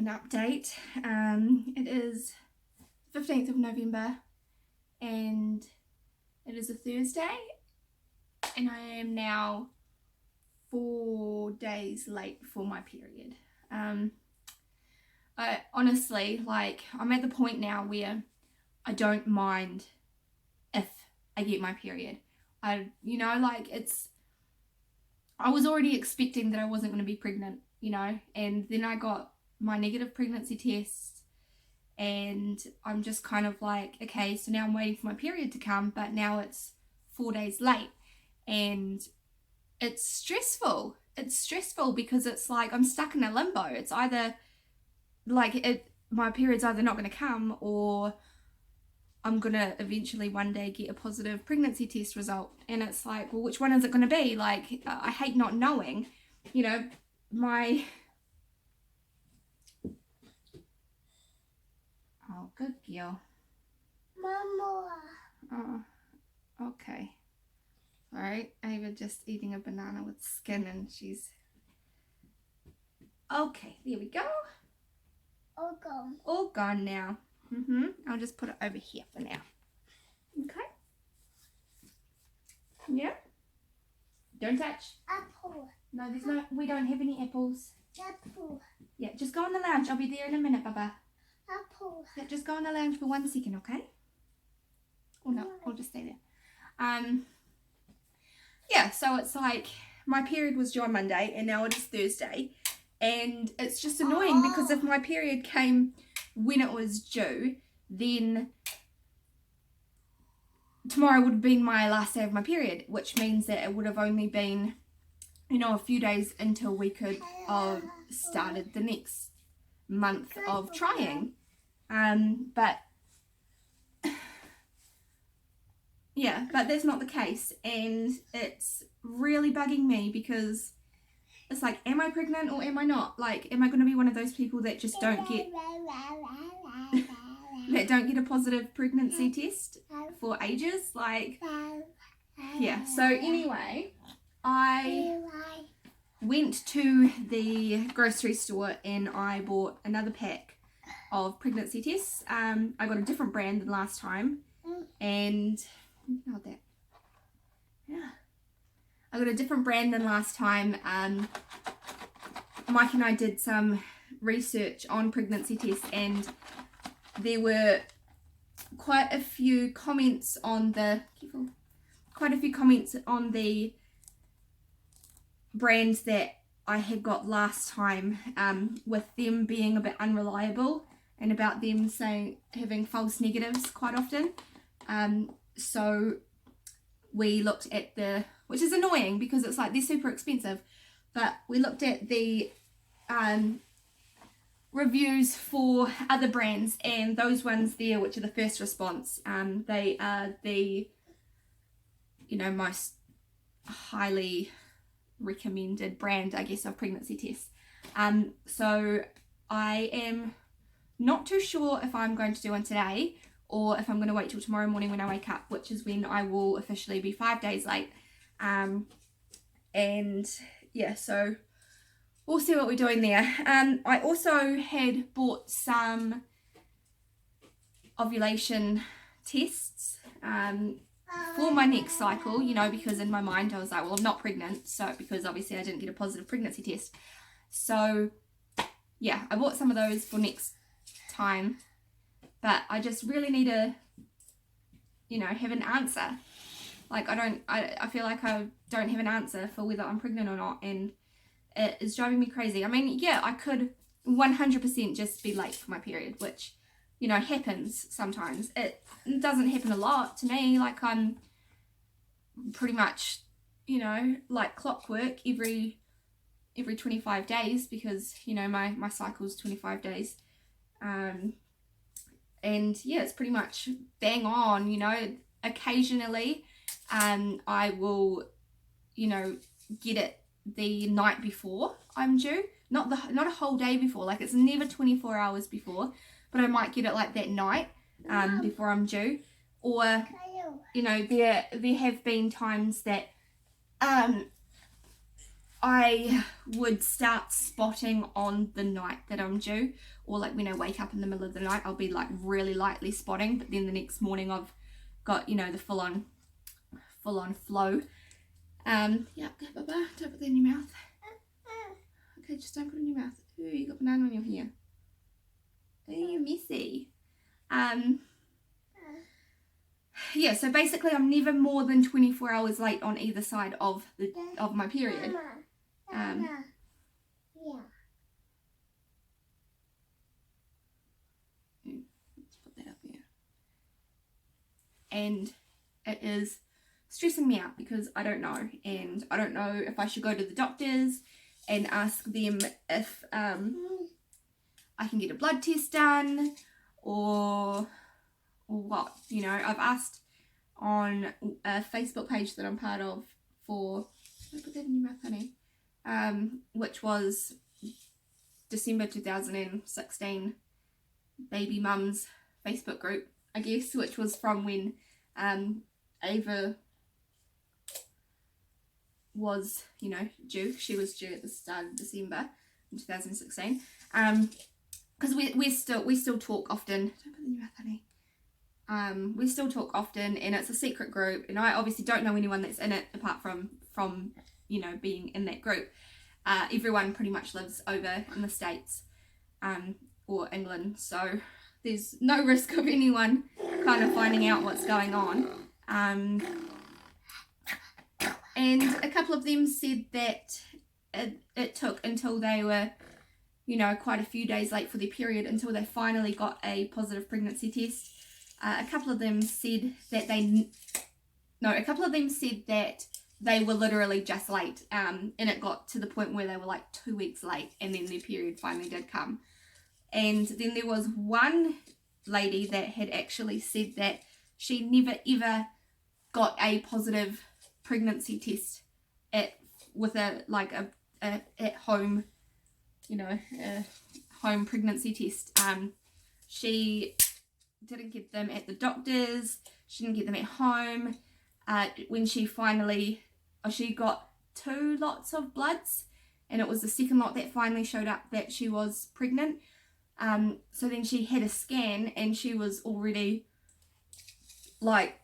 an update. It is 15th of November and it is a Thursday and I am now 4 days late for my period. I honestly, I'm at the point now where I don't mind if I get my period. I was already expecting that I wasn't going to be pregnant, and then I got my negative pregnancy test and I'm just kind of like, okay, so now I'm waiting for my period to come, but now it's 4 days late and it's stressful. It's stressful because it's like I'm stuck in a limbo. It's either my period's either not going to come or I'm going to eventually one day get a positive pregnancy test result. And it's like, well, which one is it going to be? I hate not knowing, Oh, good girl. Mama. Oh, okay. All right, Ava just eating a banana with skin and she's... Okay, there we go. All gone. All gone now. I'll just put it over here for now. Okay. Yeah. Don't touch. Apple. No, we don't have any apples. Apple. Yeah, just go on the lounge. I'll be there in a minute, Baba. Apple. Yeah, just go on the lounge for 1 second, okay? Or no, I'll just stay there. Yeah, so it's like my period was due on Monday and now it is Thursday. And it's just annoying because if my period came when it was due, then tomorrow would have been my last day of my period, which means that it would have only been, a few days until we could have started the next month of trying. But yeah, but that's not the case, and it's really bugging me because it's like, am I pregnant or am I not? Am I going to be one of those people that just don't get a positive pregnancy test for ages? Yeah, so anyway, I went to the grocery store and I bought another pack of pregnancy tests. I got a different brand than last time, and not that. Yeah, I got a different brand than last time. Mike and I did some research on pregnancy tests, and there were quite a few comments on the brands that I had got last time, with them being a bit unreliable and about them having false negatives quite often. So we looked at which is annoying because it's like they're super expensive, but we looked at the reviews for other brands, and those ones there, which are the first response, they are the most highly recommended brand, I guess, of pregnancy tests. So I am not too sure if I'm going to do one today or if I'm going to wait till tomorrow morning when I wake up, which is when I will officially be 5 days late. And yeah, so we'll see what we're doing there. I also had bought some ovulation tests for my next cycle, because in my mind I was like, well, I'm not pregnant, so because obviously I didn't get a positive pregnancy test. So yeah, I bought some of those for next time, but I just really need to have an answer. I feel like I don't have an answer for whether I'm pregnant or not, and it is driving me crazy. I mean, yeah, I could 100% just be late for my period, which happens sometimes. It doesn't happen a lot to me. I'm pretty much, like clockwork every 25 days because, my cycle's 25 days. And yeah, it's pretty much bang on, occasionally, I will, get it the night before I'm due, not a whole day before. It's never 24 hours before, but I might get it that night before I'm due. Or there have been times that I would start spotting on the night that I'm due, or like when I wake up in the middle of the night, I'll be like really lightly spotting, but then the next morning I've got, you know, the full on flow. Yeah, Baba, don't put that in your mouth. Okay, just don't put it in your mouth. Ooh, you got banana on your hair. Oh, you're messy. Yeah, so basically I'm never more than 24 hours late on either side of my period. Yeah. Let's put that up there. And it is stressing me out because I don't know, and I don't know if I should go to the doctors and ask them if I can get a blood test done or what, you know. I've asked on a Facebook page that I'm part of for, can I put that in your mouth, honey? Which was December 2016 baby mums Facebook group, I guess, which was from when Ava was, you know, due. She was due at the start of December in 2016. Because we still talk often. Don't put it in your mouth, honey. We still talk often, and it's a secret group, and I obviously don't know anyone that's in it apart from you know, being in that group. Everyone pretty much lives over in the States or England, so there's no risk of anyone kind of finding out what's going on. And a couple of them said that it took until they were, you know, quite a few days late for their period until they finally got a positive pregnancy test. A couple of them said that they were literally just late, and it got to the point where they were like 2 weeks late, and then their period finally did come. And then there was one lady that had actually said that she never ever got a positive pregnancy test at home, you know, a home pregnancy test. She didn't get them at the doctor's, she didn't get them at home. When she finally, she got 2 lots of bloods, and it was the second lot that finally showed up that she was pregnant. So then she had a scan, and she was already like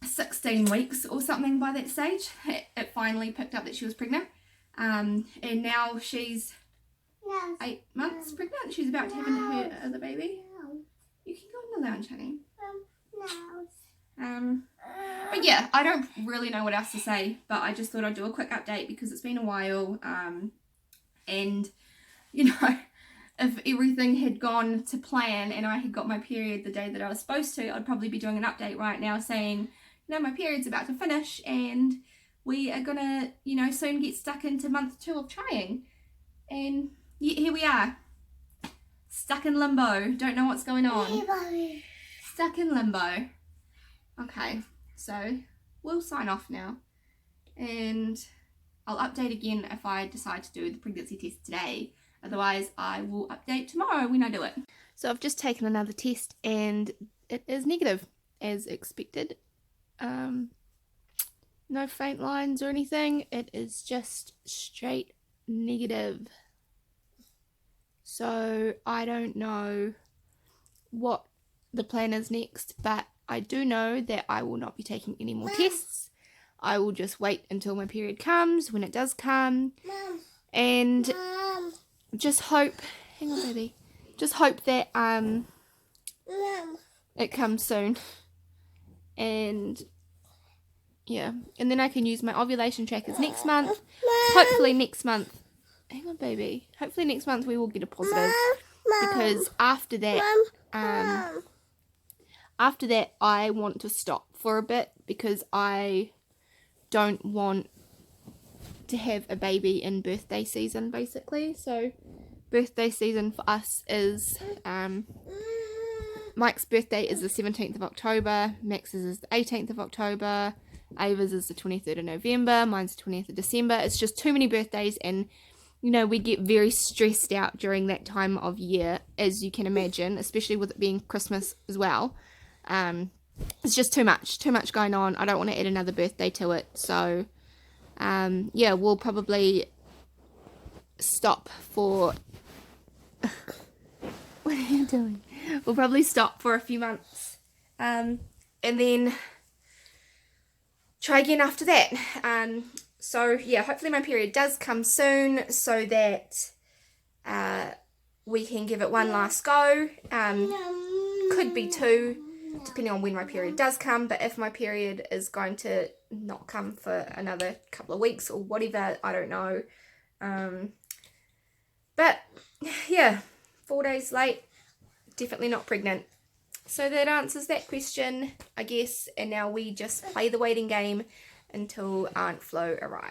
16 weeks or something by that stage. It finally picked up that she was pregnant. And now she's 8 months pregnant. She's about to have her other baby. You can go in the lounge, honey. But yeah, I don't really know what else to say, but I just thought I'd do a quick update because it's been a while. And you know, if everything had gone to plan and I had got my period the day that I was supposed to, I'd probably be doing an update right now saying, you know, my period's about to finish and we are gonna, you know, soon get stuck into month 2 of trying. And here we are, stuck in limbo, don't know what's going on. Stuck in limbo. Okay, so we'll sign off now, and I'll update again if I decide to do the pregnancy test today. Otherwise, I will update tomorrow when I do it. So I've just taken another test and it is negative, as expected. No faint lines or anything. It is just straight negative. So I don't know what the plan is next, but I do know that I will not be taking any more tests. I will just wait until my period comes, when it does come, and just hope, hang on baby, just hope that it comes soon. And yeah, and then I can use my ovulation trackers next month. Hopefully next month, hang on baby, hopefully next month we will get a positive, because after that I want to stop for a bit, because I don't want to have a baby in birthday season, basically. So birthday season for us is Mike's birthday is the 17th of October, Max's is the 18th of October, Ava's is the 23rd of November, mine's the 20th of December. It's just too many birthdays, and you know, we get very stressed out during that time of year, as you can imagine, especially with it being Christmas as well. It's just too much going on. I don't want to add another birthday to it, so yeah, we'll probably stop for what are you doing? We'll probably stop for a few months, and then try again after that. So yeah, hopefully my period does come soon, so that we can give it one last go. Could be two, depending on when my period does come, but if my period is going to not come for another couple of weeks or whatever, I don't know. But yeah, 4 days late, definitely not pregnant. So that answers that question, I guess, and now we just play the waiting game until Aunt Flo arrives.